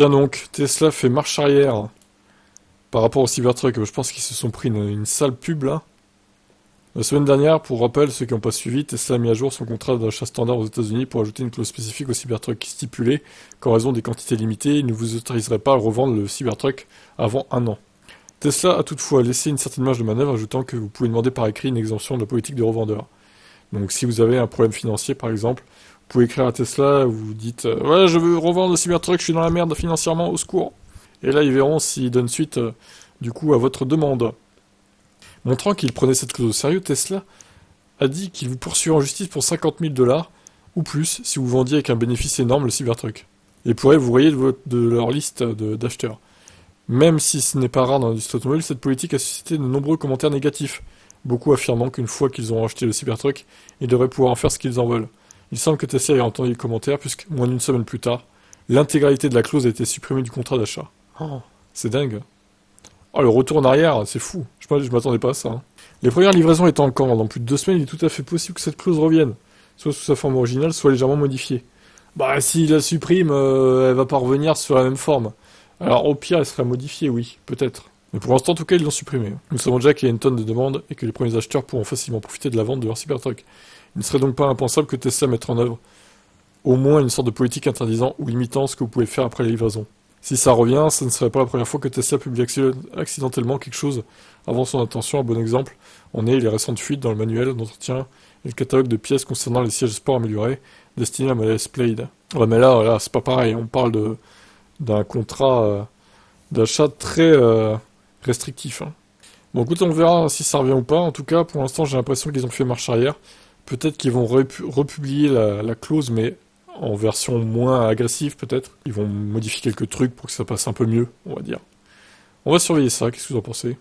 Tiens donc, Tesla fait marche arrière par rapport au Cybertruck. Je pense qu'ils se sont pris une sale pub là. La semaine dernière, pour rappel, ceux qui n'ont pas suivi, Tesla a mis à jour son contrat d'achat standard aux États-Unis pour ajouter une clause spécifique au Cybertruck qui stipulait qu'en raison des quantités limitées, il ne vous autoriserait pas à revendre le Cybertruck avant 1 an. Tesla a toutefois laissé une certaine marge de manœuvre, ajoutant que vous pouvez demander par écrit une exemption de la politique de revendeur. Donc si vous avez un problème financier par exemple, vous pouvez écrire à Tesla, vous dites ouais, je veux revendre le Cybertruck, je suis dans la merde financièrement, au secours. Et là ils verront s'ils donnent suite du coup à votre demande. Montrant qu'il prenait cette clause au sérieux, Tesla a dit qu'il vous poursuivrait en justice pour 50 000 dollars ou plus si vous vendiez avec un bénéfice énorme le Cybertruck. Et pourrait vous rayer de leur liste d'acheteurs. Même si ce n'est pas rare dans l'industrie automobile, cette politique a suscité de nombreux commentaires négatifs, beaucoup affirmant qu'une fois qu'ils ont acheté le Cybertruck, ils devraient pouvoir en faire ce qu'ils en veulent. Il semble que Tesla ait entendu les commentaires, puisque moins d'une semaine plus tard, l'intégralité de la clause a été supprimée du contrat d'achat. Oh, c'est dingue. Oh, le retour en arrière, c'est fou. Je m'attendais pas à ça. Hein. Les premières livraisons étant encore dans plus de 2 semaines, il est tout à fait possible que cette clause revienne, soit sous sa forme originale, soit légèrement modifiée. Bah, s'il la supprime, elle va pas revenir sur la même forme. Alors, au pire, elle serait modifiée, oui, peut-être. Mais pour l'instant, en tout cas, ils l'ont supprimée. Nous savons déjà qu'il y a une tonne de demandes et que les premiers acheteurs pourront facilement profiter de la vente de leur Cybertruck. Il ne serait donc pas impensable que Tesla mette en œuvre au moins une sorte de politique interdisant ou limitant ce que vous pouvez faire après la livraison. Si ça revient, ce ne serait pas la première fois que Tesla publie accidentellement quelque chose avant son intention. Un bon exemple en est les récentes fuites dans le manuel d'entretien et le catalogue de pièces concernant les sièges sport améliorés destinés à Model S Plaid. Ouais, mais là, c'est pas pareil. On parle d'un contrat d'achat très restrictif. Hein. Bon, écoute, on verra si ça revient ou pas. En tout cas, pour l'instant, j'ai l'impression qu'ils ont fait marche arrière. Peut-être qu'ils vont republier la clause, mais en version moins agressive, peut-être. Ils vont modifier quelques trucs pour que ça passe un peu mieux, on va dire. On va surveiller ça, qu'est-ce que vous en pensez?